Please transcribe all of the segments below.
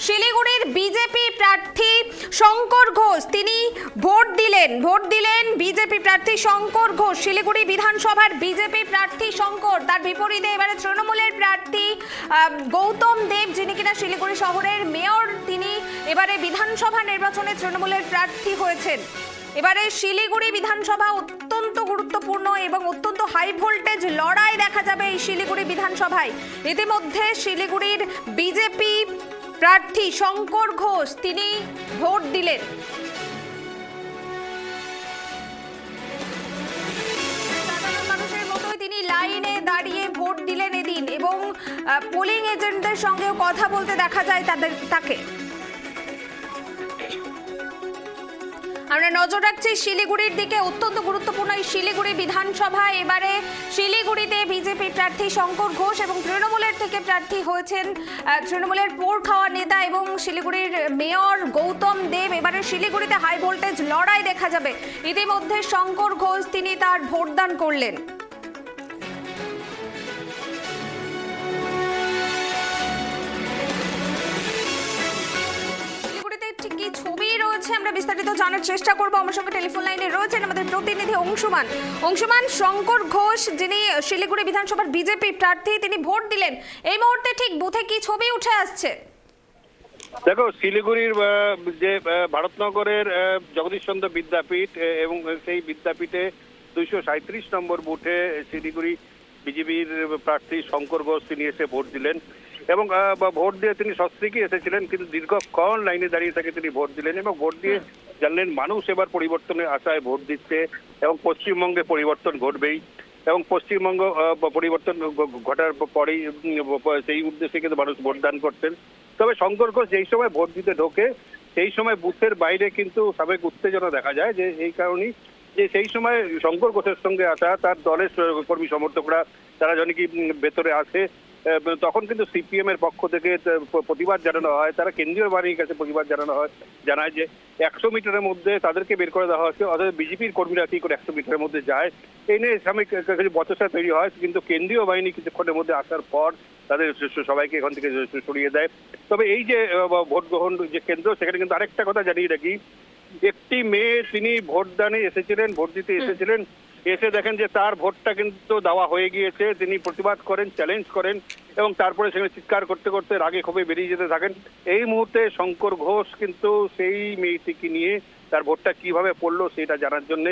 শিলিগুড়ির বিজেপি প্রার্থী শঙ্কর ঘোষ তিনি ভোট দিলেন বিজেপি প্রার্থী শঙ্কর ঘোষ। শিলিগুড়ি বিধানসভার বিজেপি প্রার্থী শঙ্কর, তার বিপরীতে এবারে তৃণমূলের প্রার্থী গৌতম দেব, যিনি কিনা শিলিগুড়ি শহরের মেয়র, তিনি এবারে বিধানসভা নির্বাচনে তৃণমূলের প্রার্থী হয়েছেন। এবারে শিলিগুড়ি বিধানসভা অত্যন্ত গুরুত্বপূর্ণ এবং অত্যন্ত হাই ভোল্টেজ লড়াই দেখা যাবে এই শিলিগুড়ি বিধানসভায়। ইতিমধ্যে শিলিগুড়ির বিজেপি প্রার্থী শঙ্কর ঘোষ তিনি ভোট দিলেন। সাধারণ মানুষের মতোই তিনি লাইনে দাঁড়িয়ে ভোট দিলেন এদিন এবং পোলিং এজেন্টদের সঙ্গেও কথা বলতে দেখা যায় তাকে। আমরা নজর রাখছি শিলিগুড়ির দিকে। অত্যন্ত গুরুত্বপূর্ণ এই শিলিগুড়ি বিধানসভা। এবারে শিলিগুড়িতে বিজেপি প্রার্থী শঙ্কর ঘোষ এবং তৃণমূলের থেকে প্রার্থী হয়েছেন তৃণমূলের পোড় খাওয়া নেতা এবং শিলিগুড়ির মেয়র গৌতম দেব। এবারে শিলিগুড়িতে হাই ভোল্টেজ লড়াই দেখা যাবে। ইতিমধ্যে শঙ্কর ঘোষ তিনি তার ভোটদান করলেন। ছবি রয়েছে, আমরা বিস্তারিত জানার চেষ্টা করবো। আমার সঙ্গে টেলিফোন লাইনে রয়েছেন আমাদের প্রতিনিধি অংশুমান। শঙ্কর ঘোষ যিনি শিলিগুড়ি বিধানসভার বিজেপি প্রার্থী, তিনি ভোট দিলেন। এই মুহূর্তে ঠিক বুথে কি ছবি উঠে আসছে? দেখো, শিলিগুড়ির যে ভারতনগরের জগদীশ চন্দ্র বিদ্যাপীঠ এবং সেই বিদ্যাপীঠে 237 নম্বর বুথে শিলিগুড়ি বিজেপির প্রার্থী শঙ্কর ঘোষ তিনি এসে ভোট দিলেন এবং ভোট দিয়ে তিনি সস্ত্রীকই এসেছিলেন, কিন্তু দীর্ঘক্ষণ লাইনে দাঁড়িয়ে থেকে তিনি ভোট দিলেন এবং ভোট দিয়ে জানলেন মানুষ এবার পরিবর্তনের আশায় ভোট দিচ্ছে এবং পশ্চিমবঙ্গে পরিবর্তন ঘটবেই এবং পশ্চিমবঙ্গ পরিবর্তন ঘটার পরেই সেই উদ্দেশ্যে কিন্তু মানুষ ভোটদান করছেন। তবে শঙ্কর ঘোষ যেই সময় ভোট দিতে ঢোকে সেই সময় বুথের বাইরে কিন্তু সাবেক উত্তেজনা দেখা যায়, যে এই কারণেই যে সেই সময় শঙ্কর ঘোষের সঙ্গে আসা তার দলের কর্মী সমর্থকরা তারা যখন কি ভেতরে আসে তখন কিন্তু সিপিএম এর পক্ষ থেকে প্রতিবাদ জানানো হয়, তারা কেন্দ্রীয় বাহিনীর কাছে প্রতিবাদ জানায় যে 100 মিটারের মধ্যে তাদেরকে বের করে দেওয়া হচ্ছে, অথবা বিজেপির কর্মীরা কি করে 100 মিটারের মধ্যে যায়, এই নিয়ে সাময়িক বচসা তৈরি হয়। কিন্তু কেন্দ্রীয় বাহিনী কিছুক্ষণের মধ্যে আসার পর তাদের সবাইকে এখান থেকে সরিয়ে দেয়। তবে এই যে ভোট গ্রহণ যে কেন্দ্র, সেখানে কিন্তু আরেকটা কথা জানিয়ে রাখি, একটি মেয়ে তিনি ভোটদানে এসেছিলেন, ভোট দিতে এসেছিলেন, এসে দেখেন যে তার ভোটটা কিন্তু দেওয়া হয়ে গিয়েছে। তিনি প্রতিবাদ করেন, চ্যালেঞ্জ করেন এবং তারপরে সেখানে চিৎকার করতে করতে রাগে ক্ষোভে বেরিয়ে যেতে থাকেন। এই মুহূর্তে শঙ্কর ঘোষ কিন্তু সেই মেয়েটিকে নিয়ে তার ভোটটা কিভাবে পড়লো সেটা জানার জন্য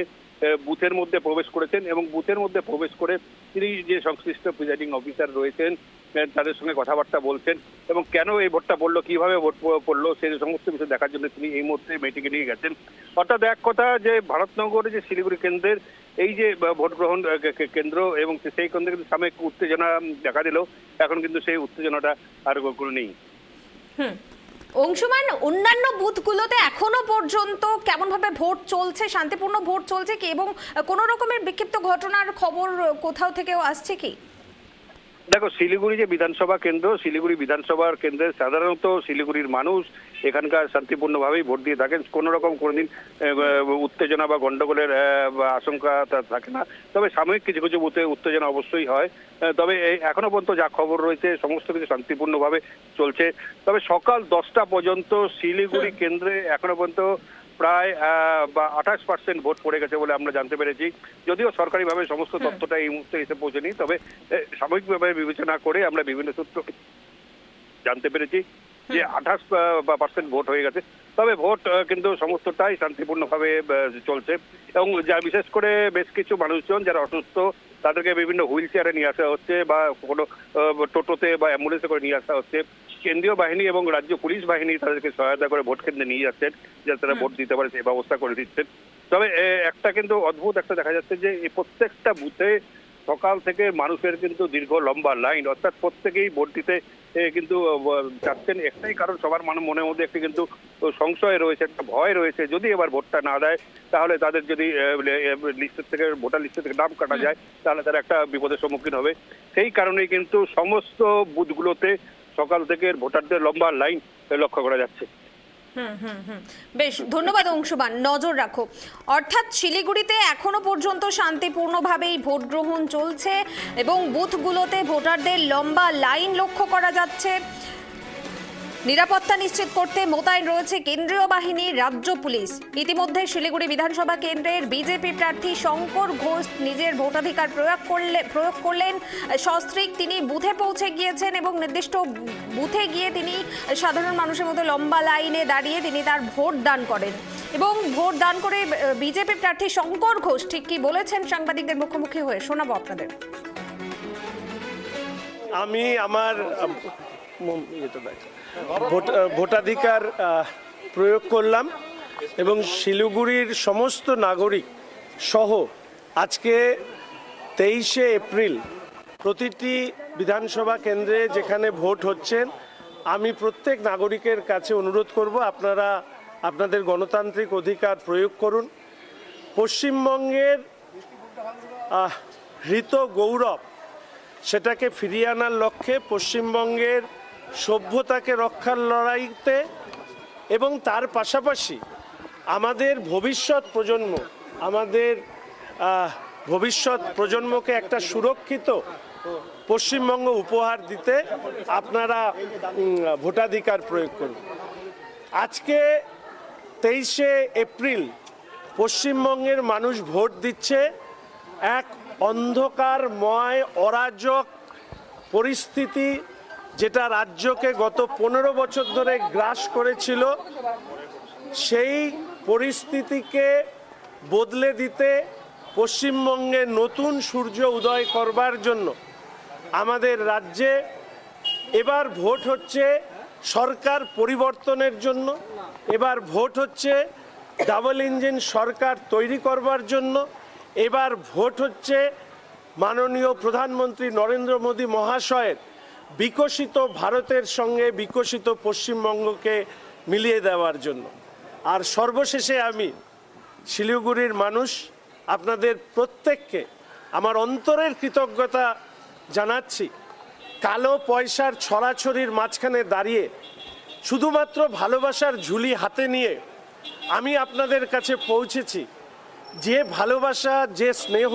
বুথের মধ্যে প্রবেশ করেছেন এবং বুথের মধ্যে প্রবেশ করে তিনি যে সংশ্লিষ্ট প্রিজাইডিং অফিসার রয়েছেন তাদের সঙ্গে কথাবার্তা বলছেন এবং কেন এই ভোটটা পড়লো, কিভাবে ভোট পড়লো সেই সমস্ত বিষয় দেখার জন্য তিনি এই মুহূর্তে মেয়েটিকে নিয়ে গেছেন। অর্থাৎ এক কথা যে ভারতনগরে যে শিলিগুড়ি কেন্দ্রের এই যে ভোট গ্রহণ কেন্দ্র এবং সেই কেন্দ্রে কিন্তু সাময়িক উত্তেজনা দেখা দিল, এখন কিন্তু সেই উত্তেজনাটা আর নেই। অংশুমান, অন্যান্য বুথগুলোতে এখনো পর্যন্ত কেমন ভাবে ভোট চলছে? শান্তিপূর্ণ ভোট চলছে কি এবং কোনো রকমের বিক্ষিপ্ত ঘটনার খবর কোথাও থেকেও আসছে কি? দেখো, শিলিগুড়ি যে বিধানসভা কেন্দ্র, শিলিগুড়ি বিধানসভার কেন্দ্রে সাধারণত শিলিগুড়ির মানুষ এখানকার শান্তিপূর্ণভাবেই ভোট দিয়ে থাকেন, কোনো রকম কোনোদিন উত্তেজনা বা গন্ডগোলের আশঙ্কা থাকে না। তবে সাময়িক কিছু কিছু বুথে উত্তেজনা অবশ্যই হয়, তবে এখনো পর্যন্ত যা খবর রয়েছে সমস্ত কিছু শান্তিপূর্ণভাবে চলছে। তবে সকাল 10টা পর্যন্ত শিলিগুড়ি কেন্দ্রে এখনো পর্যন্ত প্রায় 28% ভোট পড়ে গেছে বলে আমরা জানতে পেরেছি। যদিও সরকারিভাবে সমস্ত তথ্যটা এই মুহূর্তে এসে পৌঁছেনি, তবে সাময়িকভাবে বিবেচনা করে আমরা বিভিন্ন সূত্র জানতে পেরেছি যে 28% ভোট হয়ে গেছে। তবে ভোট কিন্তু সমস্তটাই শান্তিপূর্ণভাবে চলছে এবং যা বিশেষ করে বেশ কিছু মানুষজন যারা অসুস্থ তাদেরকে বিভিন্ন হুইল চেয়ারে নিয়ে আসা হচ্ছে বা কোনো টোটোতে বা অ্যাম্বুলেন্সে করে নিয়ে আসা হচ্ছে। কেন্দ্রীয় বাহিনী এবং রাজ্য পুলিশ বাহিনী তাদেরকে সহায়তা করে ভোট কেন্দ্রে নিয়ে যাচ্ছেন, যাতে তারা ভোট দিতে পারে সেই ব্যবস্থা করে দিচ্ছেন। তবে একটা কিন্তু অদ্ভুত একটা দেখা যাচ্ছে যে এই প্রত্যেকটা বুথে সকাল থেকে মানুষের কিন্তু দীর্ঘ লম্বা লাইন, অর্থাৎ প্রত্যেকেই ভোট দিতে কিন্তু যাচ্ছেন। একটাই কারণ, সবার মনের মধ্যে একটি কিন্তু সংশয় রয়েছে, একটা ভয় রয়েছে, যদি এবার ভোটটা না দেয় তাহলে তাদের যদি লিস্টের থেকে ভোটার লিস্টের থেকে নাম কাটা যায় তাহলে তারা একটা বিপদের সম্মুখীন হবে। সেই কারণেই কিন্তু সমস্ত বুথগুলোতে সকাল থেকে ভোটারদের লম্বা লাইন লক্ষ্য করা যাচ্ছে। বেশ, ধন্যবাদ অংশুমান। নজর রাখো, অর্থাৎ শিলিগুড়িতে এখনো পর্যন্ত শান্তিপূর্ণভাবেই ভোট গ্রহণ চলছে এবং বুথগুলোতে ভোটারদের লম্বা লাইন লক্ষ্য করা যাচ্ছে। নিরাপত্তা নিশ্চিত করতে মোতায়েন রয়েছে কেন্দ্রীয় বাহিনী, রাজ্য পুলিশ। ইতিমধ্যে শিলিগুড়ি বিধানসভা কেন্দ্রের বিজেপি প্রার্থী শঙ্কর ঘোষ নিজের ভোটাধিকার প্রয়োগ করলেন। সস্ত্রীক তিনি বুথে পৌঁছে গিয়েছেন এবং নির্দিষ্ট বুথে গিয়ে তিনি সাধারণ মানুষের মতো লম্বা লাইনে দাঁড়িয়ে তিনি তার ভোট দান করেন এবং ভোট দান করে বিজেপি প্রার্থী শঙ্কর ঘোষ ঠিক কি বলেছেন সাংবাদিকদের মুখোমুখি হয়ে শোনাবো আপনাদের। আমি আমার ভোটাধিকার প্রয়োগ করলাম এবং শিলিগুড়ির সমস্ত নাগরিক সহ আজকে 23শে এপ্রিল প্রতিটি বিধানসভা কেন্দ্রে যেখানে ভোট হচ্ছেন আমি প্রত্যেক নাগরিকের কাছে অনুরোধ করব আপনারা আপনাদের গণতান্ত্রিক অধিকার প্রয়োগ করুন। পশ্চিমবঙ্গের হৃত গৌরব সেটাকে ফিরিয়ে আনার লক্ষ্যে পশ্চিমবঙ্গের সভ্যতাকে রক্ষার লড়াইতে এবং তার পাশাপাশি আমাদের ভবিষ্যৎ প্রজন্মকে একটা সুরক্ষিত পশ্চিমবঙ্গ উপহার দিতে আপনারা ভোটাধিকার প্রয়োগ করুন। আজকে 23শে এপ্রিল পশ্চিমবঙ্গের মানুষ ভোট দিচ্ছে এক অন্ধকারময় অরাজক পরিস্থিতি যেটা রাজ্যকে গত 15 বছর ধরে গ্রাস করেছিল, সেই পরিস্থিতিকে বদলে দিতে পশ্চিমবঙ্গে নতুন সূর্য উদয় করবার জন্য আমাদের রাজ্যে এবার ভোট হচ্ছে সরকার পরিবর্তনের জন্য, এবার ভোট হচ্ছে ডাবল ইঞ্জিন সরকার তৈরি করবার জন্য, এবার ভোট হচ্ছে মাননীয় প্রধানমন্ত্রী নরেন্দ্র মোদী মহাশয়ের বিকশিত ভারতের সঙ্গে বিকশিত পশ্চিমবঙ্গকে মিলিয়ে দেওয়ার জন্য। আর সর্বশেষে আমি শিলিগুড়ির মানুষ আপনাদের প্রত্যেককে আমার অন্তরের কৃতজ্ঞতা জানাচ্ছি। কালো পয়সার ছড়াছড়ির মাঝখানে দাঁড়িয়ে শুধুমাত্র ভালোবাসার ঝুলি হাতে নিয়ে আমি আপনাদের কাছে পৌঁছেছি। যে ভালোবাসা, যে স্নেহ,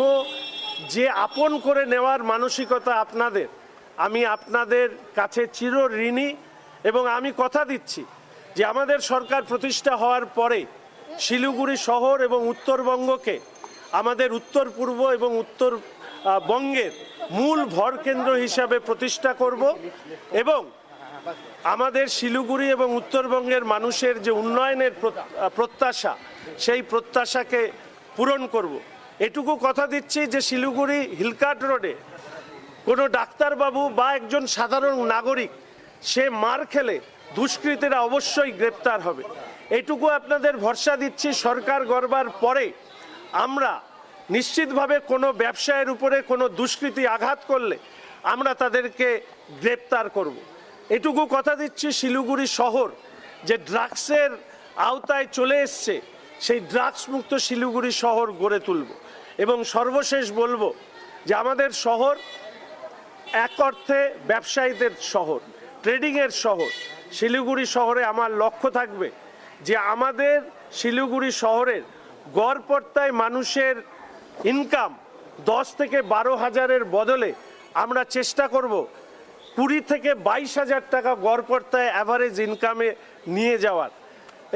যে আপন করে নেওয়ার মানসিকতা আপনাদের, আমি আপনাদের কাছে চির ঋণী এবং আমি কথা দিচ্ছি যে আমাদের সরকার প্রতিষ্ঠা হওয়ার পরে শিলিগুড়ি শহর এবং উত্তরবঙ্গকে আমাদের উত্তর পূর্ব এবং উত্তরবঙ্গের মূল ভরকেন্দ্র হিসাবে প্রতিষ্ঠা করব এবং আমাদের শিলিগুড়ি এবং উত্তরবঙ্গের মানুষের যে উন্নয়নের প্রত্যাশা, সেই প্রত্যাশাকে পূরণ করব। এটুকু কথা দিচ্ছি যে শিলিগুড়ি হিলকাট রোডে কোনো ডাক্তারবাবু বা একজন সাধারণ নাগরিক সে মার খেলে দুষ্কৃতীরা অবশ্যই গ্রেপ্তার হবে। এটুকু আপনাদের ভরসা দিচ্ছি। সরকার গড়বার পরে আমরা নিশ্চিতভাবে কোনো ব্যবসায়ের উপরে কোনো দুষ্কৃতী আঘাত করলে আমরা তাদেরকে গ্রেপ্তার করব। এটুকু কথা দিচ্ছি শিলিগুড়ি শহর যে ড্রাগসের আওতায় চলে এসছে, সেই ড্রাগস মুক্ত শিলিগুড়ি শহর গড়ে তুলব। এবং সর্বশেষ বলবো যে আমাদের শহর এক অর্থে ব্যবসায়ীদের শহর, ট্রেডিংয়ের শহর। শিলিগুড়ি শহরে আমার লক্ষ্য থাকবে যে আমাদের শিলিগুড়ি শহরের গড়পড়তায় মানুষের ইনকাম 10 থেকে 12 হাজারের বদলে আমরা চেষ্টা করব 20 থেকে 22 হাজার টাকা গড়পড়তায় অ্যাভারেজ ইনকামে নিয়ে যাওয়ার।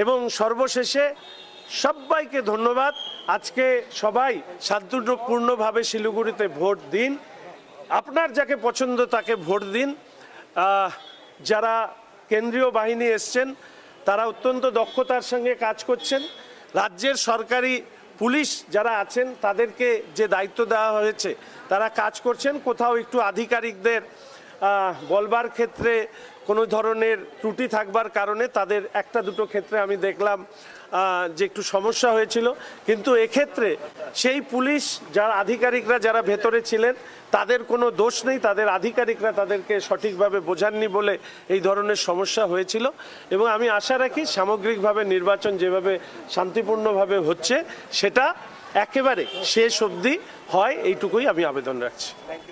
এবং সর্বশেষে সবাইকে ধন্যবাদ। আজকে সবাই শান্তিপূর্ণভাবে শিলিগুড়িতে ভোট দিন, আপনার যাকে পছন্দ তাকে ভোট দিন। যারা কেন্দ্রীয় বাহিনী এসছেন তারা অত্যন্ত দক্ষতার সঙ্গে কাজ করছেন। রাজ্যের সরকারি পুলিশ যারা আছেন তাদেরকে যে দায়িত্ব দেওয়া হয়েছে তারা কাজ করছেন। কোথাও একটু আধিকারিকদের বলবার ক্ষেত্রে কোনো ধরনের ত্রুটি থাকবার কারণে তাদের একটা দুটো ক্ষেত্রে আমি দেখলাম যে একটু সমস্যা হয়েছিল, কিন্তু এক্ষেত্রে সেই পুলিশ যারা আধিকারিকরা যারা ভেতরে ছিলেন তাদের কোনো দোষ নেই, তাদের আধিকারিকরা তাদেরকে সঠিকভাবে বোঝাননি বলে এই ধরনের সমস্যা হয়েছিল। এবং আমি আশা রাখি সামগ্রিকভাবে নির্বাচন যেভাবে শান্তিপূর্ণভাবে হচ্ছে সেটা একেবারে শেষ অবধি হয়, এইটুকুই আমি আবেদন রাখছি।